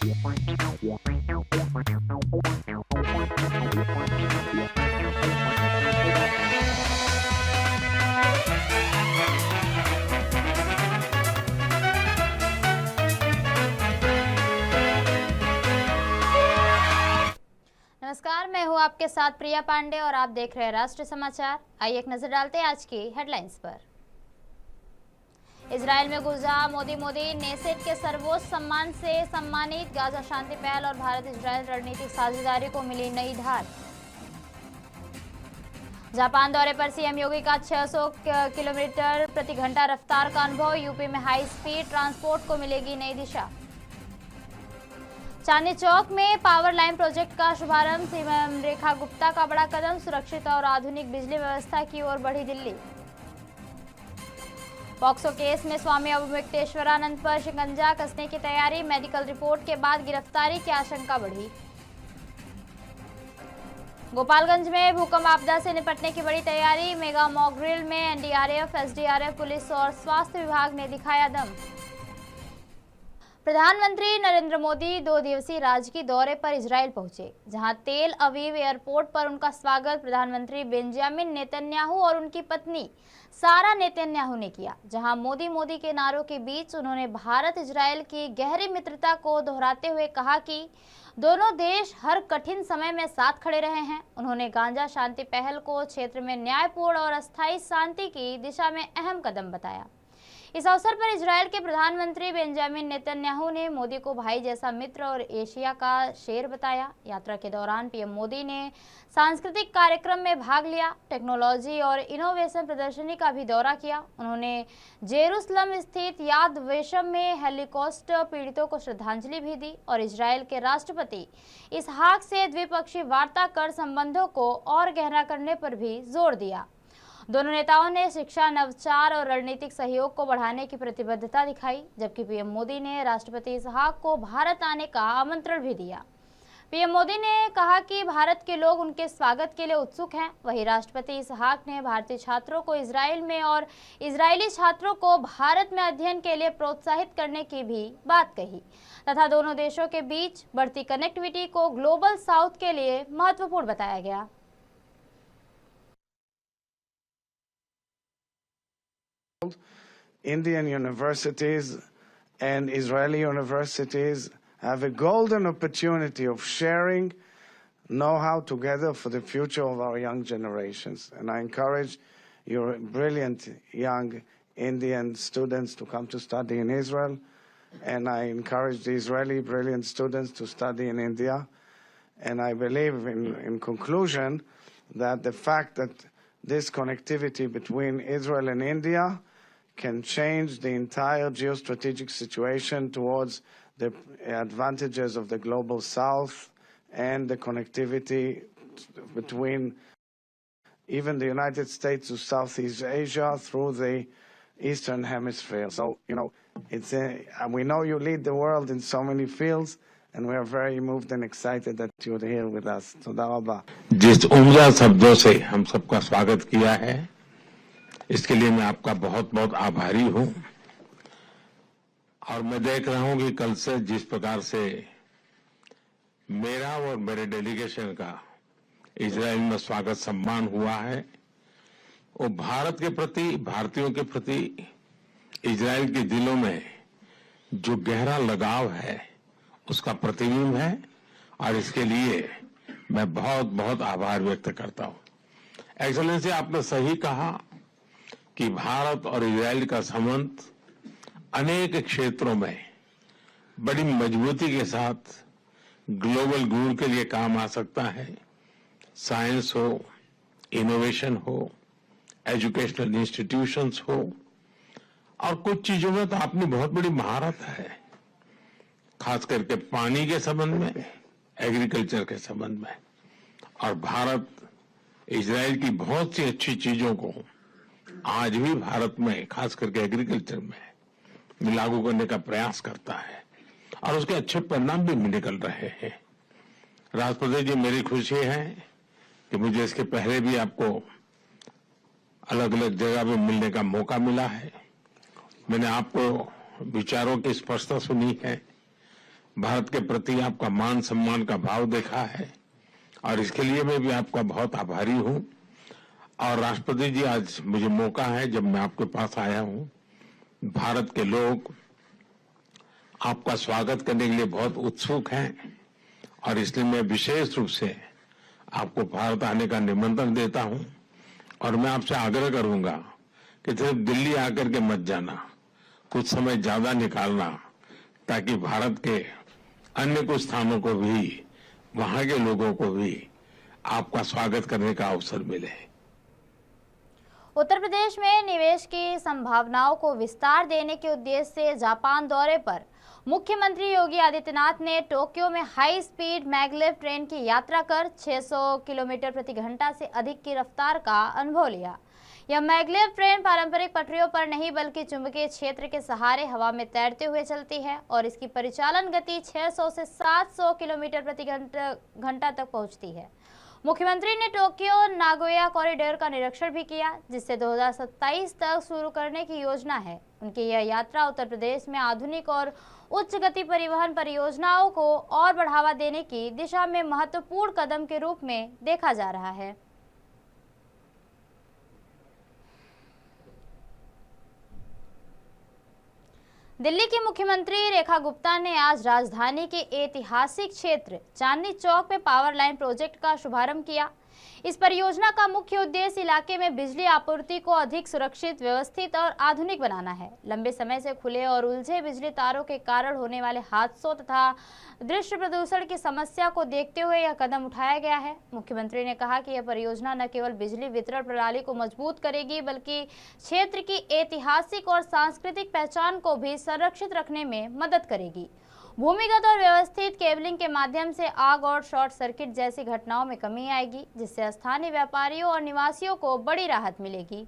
नमस्कार, मैं हूं आपके साथ प्रिया पांडे और आप देख रहे हैं राष्ट्रीय समाचार। आइए एक नजर डालते हैं आज की हेडलाइंस पर। इजराइल में गुलजा मोदी नेसेट के सर्वोच्च सम्मान से सम्मानित। गाजा शांति पहल और भारत इजराइल रणनीतिक साझेदारी को मिली नई धार। जापान दौरे पर सीएम योगी का 600 किलोमीटर प्रति घंटा रफ्तार का अनुभव। यूपी में हाई स्पीड ट्रांसपोर्ट को मिलेगी नई दिशा। चांदनी चौक में पावर लाइन प्रोजेक्ट का शुभारंभ। सीएम रेखा गुप्ता का बड़ा कदम। सुरक्षित और आधुनिक बिजली व्यवस्था की ओर बढ़ी दिल्ली। पॉक्सो केस में स्वामी अवमुक्तेश्वरानंद पर शिकंजा कसने की तैयारी। मेडिकल रिपोर्ट के बाद गिरफ्तारी की आशंका बढ़ी। गोपालगंज में भूकंप आपदा से निपटने की बड़ी तैयारी। मेगा मॉक ड्रिल में एनडीआरएफ, एसडीआरएफ, पुलिस और स्वास्थ्य विभाग ने दिखाया दम। प्रधानमंत्री नरेंद्र मोदी 2 दिवसीय राजकीय दौरे पर इजराइल पहुंचे, जहां तेल अवीव एयरपोर्ट पर उनका स्वागत प्रधानमंत्री बेंजामिन नेतन्याहू और उनकी पत्नी सारा नेतन्याहू ने किया। जहां मोदी के नारों के बीच उन्होंने भारत इजराइल की गहरी मित्रता को दोहराते हुए कहा कि दोनों देश हर कठिन समय में साथ खड़े रहे हैं। उन्होंने गाजा शांति पहल को क्षेत्र में न्यायपूर्ण और अस्थायी शांति की दिशा में अहम कदम बताया। इस अवसर पर इजराइल के प्रधानमंत्री बेंजामिन नेतन्याहू ने मोदी को भाई जैसा मित्र और एशिया का शेर बताया। यात्रा के दौरान पीएम मोदी ने सांस्कृतिक कार्यक्रम में भाग लिया, टेक्नोलॉजी और इनोवेशन प्रदर्शनी का भी दौरा किया। उन्होंने जेरूसलम स्थित याद वेशम में होलोकॉस्ट पीड़ितों को श्रद्धांजलि भी दी और इजराइल के राष्ट्रपति इसहाक से द्विपक्षीय वार्ता कर संबंधों को और गहरा करने पर भी जोर दिया। दोनों नेताओं ने शिक्षा, नवाचार और रणनीतिक सहयोग को बढ़ाने की प्रतिबद्धता दिखाई, जबकि पीएम मोदी ने राष्ट्रपति इसहाक को भारत आने का आमंत्रण भी दिया। पीएम मोदी ने कहा कि भारत के लोग उनके स्वागत के लिए उत्सुक हैं। वहीं राष्ट्रपति इसहाक ने भारतीय छात्रों को इजराइल में और इजरायली छात्रों को भारत में अध्ययन के लिए प्रोत्साहित करने की भी बात कही तथा दोनों देशों के बीच बढ़ती कनेक्टिविटी को ग्लोबल साउथ के लिए महत्वपूर्ण बताया गया। Indian universities and Israeli universities have a golden opportunity of sharing know-how together for the future of our young generations. And I encourage your brilliant young Indian students to come to study in Israel. And I encourage the Israeli brilliant students to study in India. And I believe in conclusion that the fact that this connectivity between Israel and India can change the entire geostrategic situation towards the advantages of the global south and the connectivity between even the United States to Southeast Asia through the Eastern Hemisphere. So, we know you lead the world in so many fields, and we are very moved and excited that you're here with us. Toda rabba. जिस उम्दा शब्दों से हम सबका स्वागत किया है, इसके लिए मैं आपका बहुत बहुत आभारी हूं। और मैं देख रहा हूं कि कल से जिस प्रकार से मेरा और मेरे डेलीगेशन का इजराइल में स्वागत सम्मान हुआ है, वो भारत के प्रति, भारतीयों के प्रति इजराइल के दिलों में जो गहरा लगाव है उसका प्रतिबिंब है। और इसके लिए मैं बहुत बहुत आभार व्यक्त करता हूं। एक्सेलेंसी, आपने सही कहा कि भारत और इजराइल का संबंध अनेक क्षेत्रों में बड़ी मजबूती के साथ ग्लोबल गुड के लिए काम आ सकता है। साइंस हो, इनोवेशन हो, एजुकेशनल इंस्टीट्यूशंस हो, और कुछ चीजों में तो अपनी बहुत बड़ी महारत है, खास करके पानी के संबंध में, एग्रीकल्चर के संबंध में। और भारत इजराइल की बहुत सी अच्छी चीजों को आज भी भारत में, खास करके एग्रीकल्चर में लागू करने का प्रयास करता है और उसके अच्छे परिणाम भी निकल रहे हैं। राष्ट्रपति जी, मेरी खुशी है कि मुझे इसके पहले भी आपको अलग अलग जगह पे मिलने का मौका मिला है। मैंने आपको विचारों की स्पष्टता सुनी है, भारत के प्रति आपका मान सम्मान का भाव देखा है और इसके लिए मैं भी आपका बहुत आभारी हूं। और राष्ट्रपति जी, आज मुझे मौका है जब मैं आपके पास आया हूं, भारत के लोग आपका स्वागत करने के लिए बहुत उत्सुक हैं और इसलिए मैं विशेष रूप से आपको भारत आने का निमंत्रण देता हूं। और मैं आपसे आग्रह करूंगा कि सिर्फ दिल्ली आकर के मत जाना, कुछ समय ज्यादा निकालना ताकि भारत के अन्य कुछ स्थानों को भी, वहां के लोगों को भी आपका स्वागत करने का अवसर मिले। उत्तर प्रदेश में निवेश की संभावनाओं को विस्तार देने के उद्देश्य से जापान दौरे पर मुख्यमंत्री योगी आदित्यनाथ ने टोक्यो में हाई स्पीड मैग्लेव ट्रेन की यात्रा कर 600 किलोमीटर प्रति घंटा से अधिक की रफ्तार का अनुभव लिया। यह मैग्लेव ट्रेन पारंपरिक पटरियों पर नहीं बल्कि चुंबकीय क्षेत्र के सहारे हवा में तैरते हुए चलती है और इसकी परिचालन गति 600 से 700 किलोमीटर प्रति घंटा तक पहुंचती है। मुख्यमंत्री ने टोक्यो नागोया कॉरिडोर का निरीक्षण भी किया, जिससे 2027 तक शुरू करने की योजना है। उनकी यह यात्रा उत्तर प्रदेश में आधुनिक और उच्च गति परिवहन परियोजनाओं को और बढ़ावा देने की दिशा में महत्वपूर्ण कदम के रूप में देखा जा रहा है। दिल्ली की मुख्यमंत्री रेखा गुप्ता ने आज राजधानी के ऐतिहासिक क्षेत्र चांदनी चौक में पावर लाइन प्रोजेक्ट का शुभारंभ किया। इस परियोजना का मुख्य उद्देश्य इलाके में बिजली आपूर्ति को अधिक सुरक्षित, व्यवस्थित और आधुनिक बनाना है। लंबे समय से खुले और उलझे बिजली तारों के कारण होने वाले हादसों तथा दृश्य प्रदूषण की समस्या को देखते हुए यह कदम उठाया गया है। मुख्यमंत्री ने कहा कि यह परियोजना न केवल बिजली वितरण प्रणाली को मजबूत करेगी बल्कि क्षेत्र की ऐतिहासिक और सांस्कृतिक पहचान को भी संरक्षित रखने में मदद करेगी। भूमिगत और व्यवस्थित केबलिंग के माध्यम से आग और शॉर्ट सर्किट जैसी घटनाओं में कमी आएगी, जिससे स्थानीय व्यापारियों और निवासियों को बड़ी राहत मिलेगी।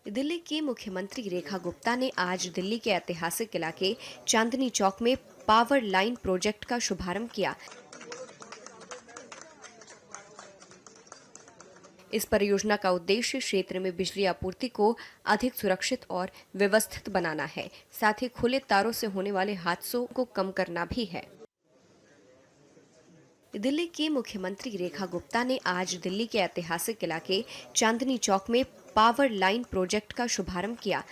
दिल्ली की मुख्यमंत्री रेखा गुप्ता ने आज दिल्ली के ऐतिहासिक इलाके चांदनी चौक में पावर लाइन प्रोजेक्ट का शुभारंभ किया। इस परियोजना का उद्देश्य क्षेत्र में बिजली आपूर्ति को अधिक सुरक्षित और व्यवस्थित बनाना है, साथ ही खुले तारों से होने वाले हादसों को कम करना भी है। दिल्ली की मुख्यमंत्री रेखा गुप्ता ने आज दिल्ली के ऐतिहासिक इलाके चांदनी चौक में पावर लाइन प्रोजेक्ट का शुभारंभ किया।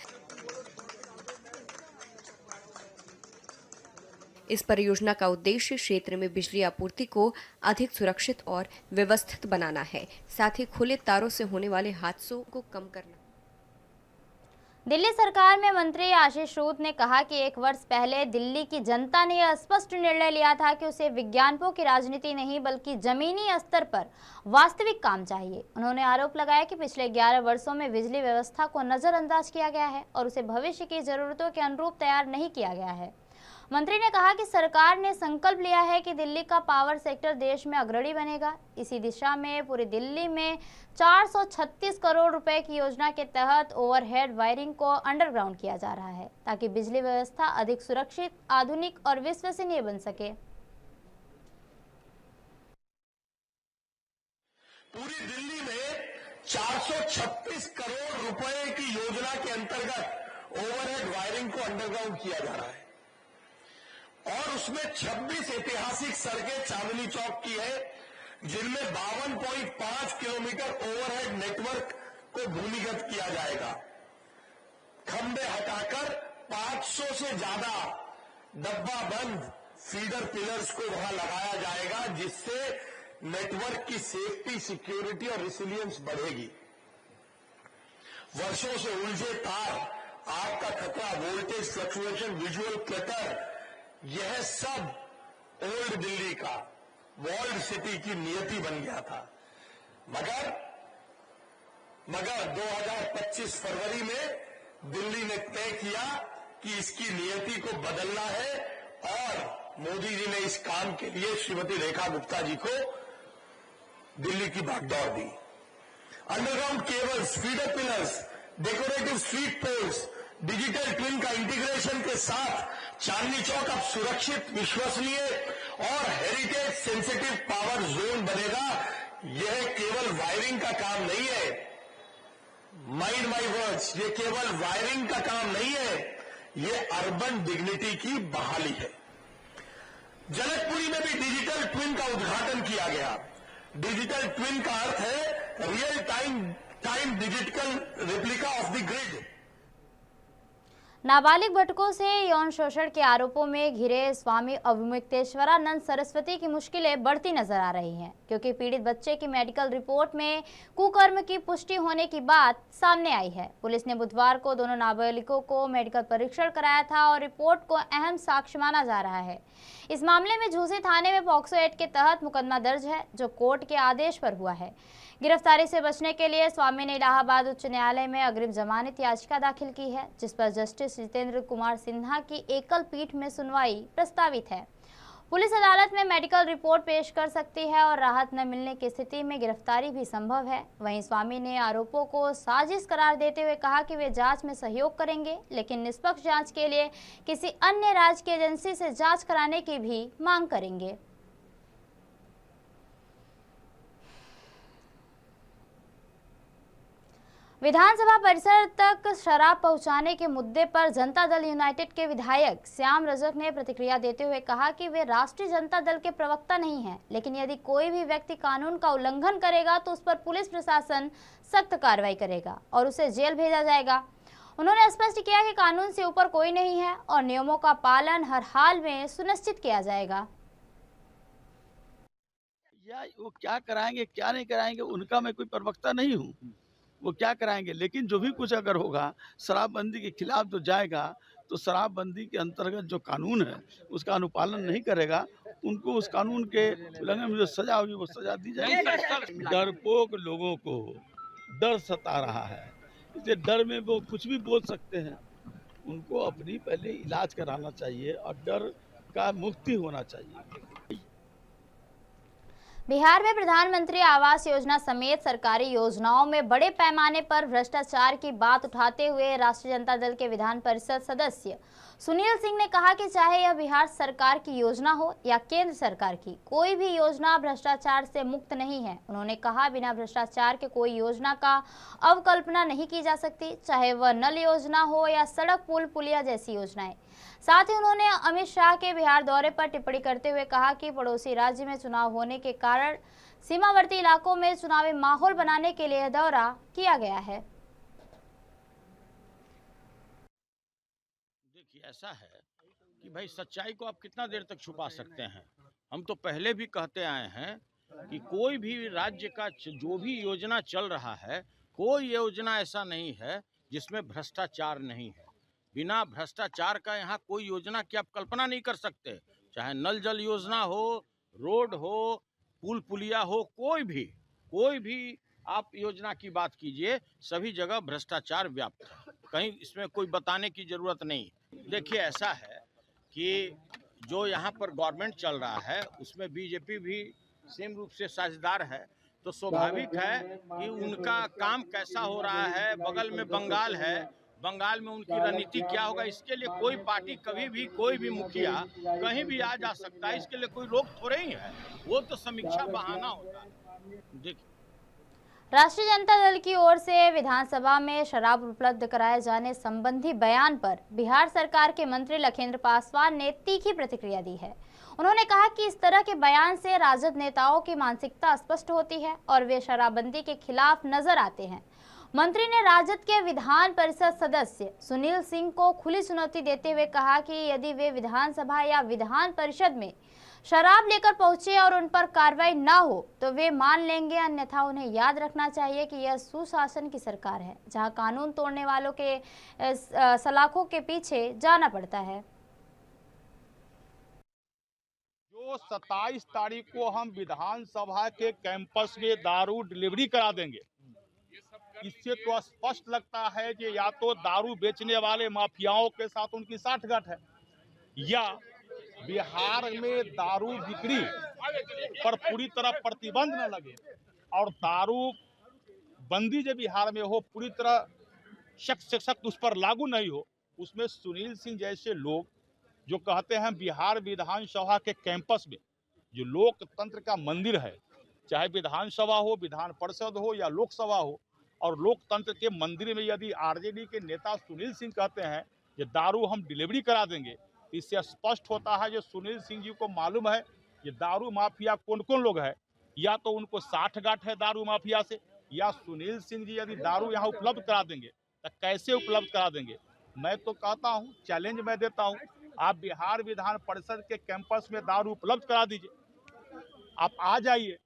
इस परियोजना का उद्देश्य क्षेत्र में बिजली आपूर्ति को अधिक सुरक्षित और व्यवस्थित बनाना है, साथ ही खुले तारों से होने वाले हादसों को कम करना। दिल्ली सरकार में मंत्री आशीष सूद ने कहा कि 1 वर्ष पहले दिल्ली की जनता ने यह स्पष्ट निर्णय लिया था कि उसे विज्ञापनों की राजनीति नहीं बल्कि जमीनी स्तर पर वास्तविक काम चाहिए। उन्होंने आरोप लगाया कि पिछले 11 वर्षों में बिजली व्यवस्था को नजरअंदाज किया गया है और उसे भविष्य की जरूरतों के अनुरूप तैयार नहीं किया गया है। मंत्री ने कहा कि सरकार ने संकल्प लिया है कि दिल्ली का पावर सेक्टर देश में अग्रणी बनेगा। इसी दिशा में पूरी दिल्ली में 436 करोड़ रुपए की योजना के तहत ओवरहेड वायरिंग को अंडरग्राउंड किया जा रहा है ताकि बिजली व्यवस्था अधिक सुरक्षित, आधुनिक और विश्वसनीय बन सके। पूरी दिल्ली में 436 करोड़ रुपए की योजना के अंतर्गत ओवरहेड वायरिंग को अंडरग्राउंड किया जा रहा है और उसमें 26 ऐतिहासिक सड़कें चांदनी चौक की है, जिनमें 52.5 किलोमीटर ओवरहेड नेटवर्क को भूमिगत किया जाएगा। खंभे हटाकर 500 से ज्यादा डब्बा बंद फीडर पिलर्स को वहां लगाया जाएगा, जिससे नेटवर्क की सेफ्टी, सिक्योरिटी और रिसिलियंस बढ़ेगी। वर्षों से उलझे तार, आग का खतरा, वोल्टेज फ्लक्चुएशन, विजुअल क्लटर, यह सब ओल्ड दिल्ली का, वॉल्ड सिटी की नियति बन गया था। मगर 2025 फरवरी में दिल्ली ने तय किया कि इसकी नियति को बदलना है और मोदी जी ने इस काम के लिए श्रीमती रेखा गुप्ता जी को दिल्ली की भागदौड़ दी। Underground cables, feeder pillars, decorative street poles, digital twin का इंटीग्रेशन के साथ चांदनी चौक अब सुरक्षित, विश्वसनीय और हेरिटेज सेंसिटिव पावर जोन बनेगा। यह केवल वायरिंग का काम नहीं है, माइंड माई वर्ड्स, ये केवल वायरिंग का काम नहीं है, ये अर्बन डिग्निटी की बहाली है। जनकपुरी में भी डिजिटल ट्विन का उद्घाटन किया गया। डिजिटल ट्विन का अर्थ है real time digital replica of the grid. नाबालिग भटकों से यौन शोषण के आरोपों में घिरे स्वामी अभिमुक्तेश्वरानंद सरस्वती की मुश्किलें बढ़ती नजर आ रही हैं, क्योंकि पीड़ित बच्चे की मेडिकल रिपोर्ट में कुकर्म की पुष्टि होने की बात सामने आई है। पुलिस ने बुधवार को दोनों नाबालिगों को मेडिकल परीक्षण कराया था और रिपोर्ट को अहम साक्ष्य माना जा रहा है। इस मामले में झूसी थाने में पॉक्सो एक्ट के तहत मुकदमा दर्ज है, जो कोर्ट के आदेश पर हुआ है। गिरफ्तारी से बचने के लिए स्वामी ने इलाहाबाद उच्च न्यायालय में अग्रिम जमानत याचिका दाखिल की है, जिस पर जस्टिस जितेंद्र कुमार सिन्हा की एकल पीठ में सुनवाई प्रस्तावित है। पुलिस अदालत में मेडिकल रिपोर्ट पेश कर सकती है और राहत न मिलने की स्थिति में गिरफ्तारी भी संभव है। वहीं स्वामी ने आरोपों को साजिश करार देते हुए कहा कि वे जांच में सहयोग करेंगे, लेकिन निष्पक्ष जांच के लिए किसी अन्य राज्य की एजेंसी से जांच कराने की भी मांग करेंगे। विधानसभा परिसर तक शराब पहुंचाने के मुद्दे पर जनता दल यूनाइटेड के विधायक श्याम रजक ने प्रतिक्रिया देते हुए कहा कि वे राष्ट्रीय जनता दल के प्रवक्ता नहीं हैं, लेकिन यदि कोई भी व्यक्ति कानून का उल्लंघन करेगा तो उस पर पुलिस प्रशासन सख्त कार्रवाई करेगा और उसे जेल भेजा जाएगा। उन्होंने स्पष्ट किया कि कानून से ऊपर कोई नहीं है और नियमों का पालन हर हाल में सुनिश्चित किया जाएगा। या वो क्या कराएंगे क्या नहीं कराएंगे उनका मैं कोई प्रवक्ता नहीं हूँ, वो क्या कराएंगे, लेकिन जो भी कुछ अगर होगा शराबबंदी के खिलाफ जो जाएगा तो शराबबंदी के अंतर्गत जो कानून है उसका अनुपालन नहीं करेगा, उनको उस कानून के उल्लंघन में जो सजा होगी वो सजा दी जाएगी। डरपोक लोगों को डर सता रहा है, इसलिए डर में वो कुछ भी बोल सकते हैं। उनको अपनी पहले इलाज कराना चाहिए और डर का मुक्ति होना चाहिए। बिहार में प्रधानमंत्री आवास योजना समेत सरकारी योजनाओं में बड़े पैमाने पर भ्रष्टाचार की बात उठाते हुए राष्ट्रीय जनता दल के विधान परिषद सदस्य सुनील सिंह ने कहा कि चाहे यह बिहार सरकार की योजना हो या केंद्र सरकार की, कोई भी योजना भ्रष्टाचार से मुक्त नहीं है। उन्होंने कहा, बिना भ्रष्टाचार के कोई योजना का अवकल्पना नहीं की जा सकती, चाहे वह नल योजना हो या सड़क पुल पुलिया जैसी योजनाएं। साथ ही उन्होंने अमित शाह के बिहार दौरे पर टिप्पणी करते हुए कहा कि पड़ोसी राज्य में चुनाव होने के कारण सीमावर्ती इलाकों में चुनावी माहौल बनाने के लिए दौरा किया गया है। देखिए, ऐसा है कि भाई सच्चाई को आप कितना देर तक छुपा सकते हैं। हम तो पहले भी कहते आए हैं कि कोई भी राज्य का जो भी योजना चल रहा है, कोई योजना ऐसा नहीं है जिसमें भ्रष्टाचार नहीं है। बिना भ्रष्टाचार का यहाँ कोई योजना की आप कल्पना नहीं कर सकते, चाहे नल जल योजना हो, रोड हो, पुल पुलिया हो, कोई भी आप योजना की बात कीजिए, सभी जगह भ्रष्टाचार व्याप्त है, कहीं इसमें कोई बताने की जरूरत नहीं। देखिए, ऐसा है कि जो यहाँ पर गवर्नमेंट चल रहा है उसमें बीजेपी भी सेम रूप से साझेदार है, तो स्वाभाविक है कि उनका काम कैसा हो रहा है। बगल में बंगाल है, बंगाल में उनकी रणनीति क्या होगा, इसके लिए कोई पार्टी कभी भी कोई भी मुखिया कहीं भी आ जा सकता है, इसके लिए कोई रोक थोड़े ही है, वो तो समीक्षा बहाना होता है। देखिए, राष्ट्रीय जनता दल की ओर से विधानसभा में शराब उपलब्ध कराए जाने संबंधी बयान पर बिहार सरकार के मंत्री लखेंद्र पासवान ने तीखी प्रतिक्रिया दी है। उन्होंने कहा कि इस तरह के बयान से राजद नेताओं की मानसिकता स्पष्ट होती है और वे शराबबंदी के खिलाफ नजर आते हैं। मंत्री ने राजद के विधान परिषद सदस्य सुनील सिंह को खुली चुनौती देते हुए कहा कि यदि वे विधानसभा या विधान परिषद में शराब लेकर पहुंचे और उन पर कार्रवाई ना हो तो वे मान लेंगे, अन्यथा उन्हें याद रखना चाहिए कि यह सुशासन की सरकार है, जहां कानून तोड़ने वालों के सलाखों के पीछे जाना पड़ता है। जो 27 तारीख को हम विधानसभा के कैंपस में दारू डिलीवरी करा देंगे, इससे तो स्पष्ट लगता है कि या तो दारू बेचने वाले माफियाओं के साथ उनकी साठगांठ है, या बिहार में दारू बिक्री पर पूरी तरह प्रतिबंध न लगे और दारू बंदी जो बिहार में हो पूरी तरह सख्त से सख्त उस पर लागू नहीं हो। उसमें सुनील सिंह जैसे लोग जो कहते हैं बिहार विधानसभा के कैंपस में जो लोकतंत्र का मंदिर है, चाहे विधानसभा हो, विधान परिषद हो या लोकसभा हो, और लोकतंत्र के मंदिर में यदि आरजेडी के नेता सुनील सिंह कहते हैं कि दारू हम डिलीवरी करा देंगे, इससे स्पष्ट होता है जो सुनील सिंह जी को मालूम है ये दारू माफिया कौन कौन लोग है। या तो उनको साठगांठ है दारू माफिया से, या सुनील सिंह जी यदि दारू यहाँ उपलब्ध करा देंगे तो कैसे उपलब्ध करा देंगे। मैं तो कहता हूँ, चैलेंज मैं देता हूँ, आप बिहार विधान परिषद के कैंपस में दारू उपलब्ध करा दीजिए। आप आ जाइए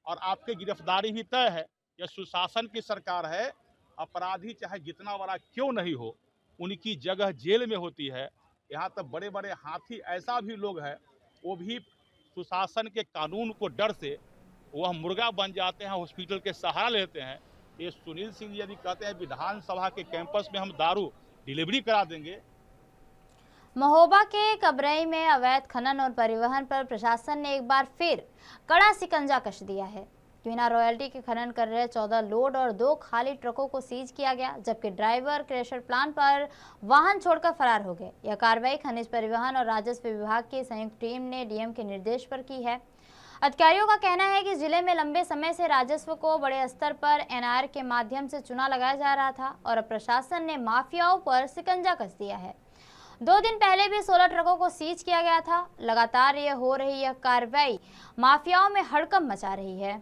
और आपकी गिरफ्तारी भी तय है। यह सुशासन की सरकार है। अपराधी चाहे जितना बड़ा क्यों नहीं हो, उनकी जगह जेल में होती है। यहाँ तक बड़े बड़े हाथी ऐसा भी लोग हैं, वो भी सुशासन के कानून को डर से वह मुर्गा बन जाते हैं, हॉस्पिटल के सहारा लेते हैं। ये सुनील सिंह यदि कहते हैं विधानसभा के कैंपस में हम दारू डिलीवरी करा देंगे। महोबा के कबरई में अवैध खनन और परिवहन पर प्रशासन ने एक बार फिर कड़ा शिकंजा कस दिया है। बिना रॉयल्टी के खनन कर रहे 14 लोड और 2 खाली ट्रकों को सीज किया गया, जबकि ड्राइवर क्रेशर प्लांट पर वाहन छोड़कर फरार हो गए। यह कार्रवाई खनिज परिवहन और राजस्व विभाग की संयुक्त टीम ने डीएम के निर्देश पर की है। अधिकारियों का कहना है कि जिले में लंबे समय से राजस्व को बड़े स्तर पर एनआर के माध्यम से चुना लगाया जा रहा था और अब प्रशासन ने माफियाओं पर शिकंजा कस दिया है। 2 दिन पहले भी 16 ट्रकों को सीज किया गया था। लगातार ये हो रही यह कार्रवाई माफियाओं में हड़कंप मचा रही है।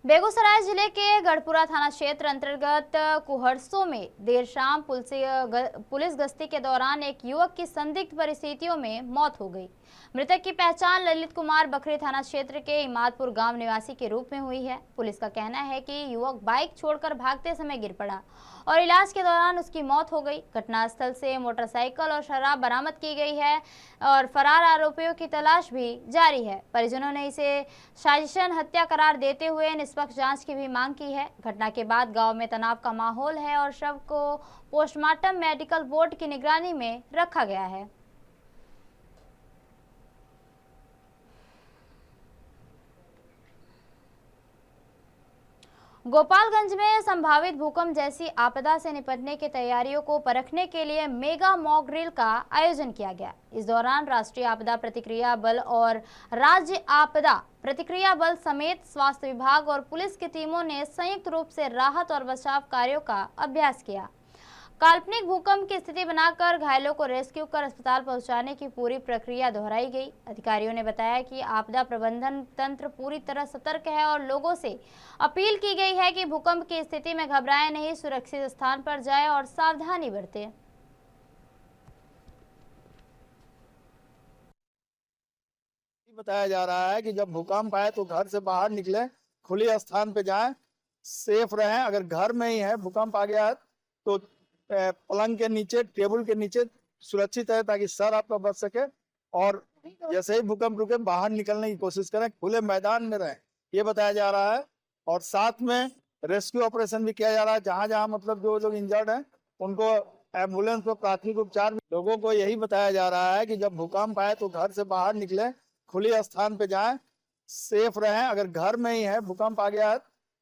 बेगूसराय जिले के गढ़पुरा थाना क्षेत्र अंतर्गत कुहरसों में देर शाम पुलिस गश्ती के दौरान एक युवक की संदिग्ध परिस्थितियों में मौत हो गई। मृतक की पहचान ललित कुमार बखरी थाना क्षेत्र के इमादपुर गांव निवासी के रूप में हुई है। पुलिस का कहना है कि युवक बाइक छोड़कर भागते समय गिर पड़ा और इलाज के दौरान उसकी मौत हो गई। घटनास्थल से मोटरसाइकिल और शराब बरामद की गई है और फरार आरोपियों की तलाश भी जारी है। परिजनों ने इसे साजिशन हत्या करार देते हुए निष्पक्ष जांच की भी मांग की है। घटना के बाद गांव में तनाव का माहौल है और शव को पोस्टमार्टम मेडिकल बोर्ड की निगरानी में रखा गया है। गोपालगंज में संभावित भूकंप जैसी आपदा से निपटने की तैयारियों को परखने के लिए मेगा मॉक ड्रिल का आयोजन किया गया। इस दौरान राष्ट्रीय आपदा प्रतिक्रिया बल और राज्य आपदा प्रतिक्रिया बल समेत स्वास्थ्य विभाग और पुलिस की टीमों ने संयुक्त रूप से राहत और बचाव कार्यों का अभ्यास किया। काल्पनिक भूकंप की स्थिति बनाकर घायलों को रेस्क्यू कर अस्पताल पहुंचाने की पूरी प्रक्रिया दोहराई गई। अधिकारियों ने बताया कि आपदा प्रबंधन तंत्र पूरी तरह सतर्क है और लोगों से अपील की गई है कि भूकंप की स्थिति में घबराएं नहीं, सुरक्षित स्थान पर जाएं और सावधानी बरतें। बताया जा रहा है कि जब भूकंप आए तो घर से बाहर निकले, खुले स्थान पे जाएं, सेफ रहें। अगर घर में ही है, भूकंप आ गया है तो पलंग के नीचे, टेबल के नीचे सुरक्षित है ताकि सर आपका बच सके। और जैसे ही भूकंप रुके बाहर निकलने की कोशिश करें, खुले मैदान में रहें, ये बताया जा रहा है। और साथ में रेस्क्यू ऑपरेशन भी किया जा रहा है। जहाँ जहाँ मतलब जो लोग इंजर्ड हैं उनको एम्बुलेंस और प्राथमिक उपचार। लोगों को यही बताया जा रहा है कि जब भूकंप आए तो घर से बाहर निकले, खुले स्थान पे जाएं, सेफ रहें। अगर घर में ही है, भूकंप आ गया है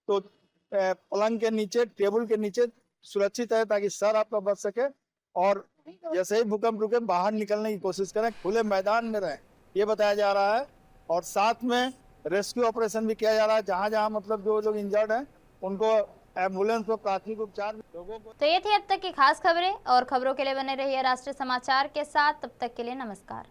तो पलंग के नीचे, टेबल के नीचे सुरक्षित है ताकि सर आपका बच सके। और जैसे ही भूकंप रुके बाहर निकलने की कोशिश करें, खुले मैदान में रहें, ये बताया जा रहा है। और साथ में रेस्क्यू ऑपरेशन भी किया जा रहा है। जहाँ जहाँ मतलब जो लोग इंजर्ड हैं उनको एम्बुलेंस और प्राथमिक उपचार। लोगों को तो ये थी अब तक की खास खबरें और खबरों के लिए बने रहिए राष्ट्रीय समाचार के साथ। तब तक के लिए नमस्कार।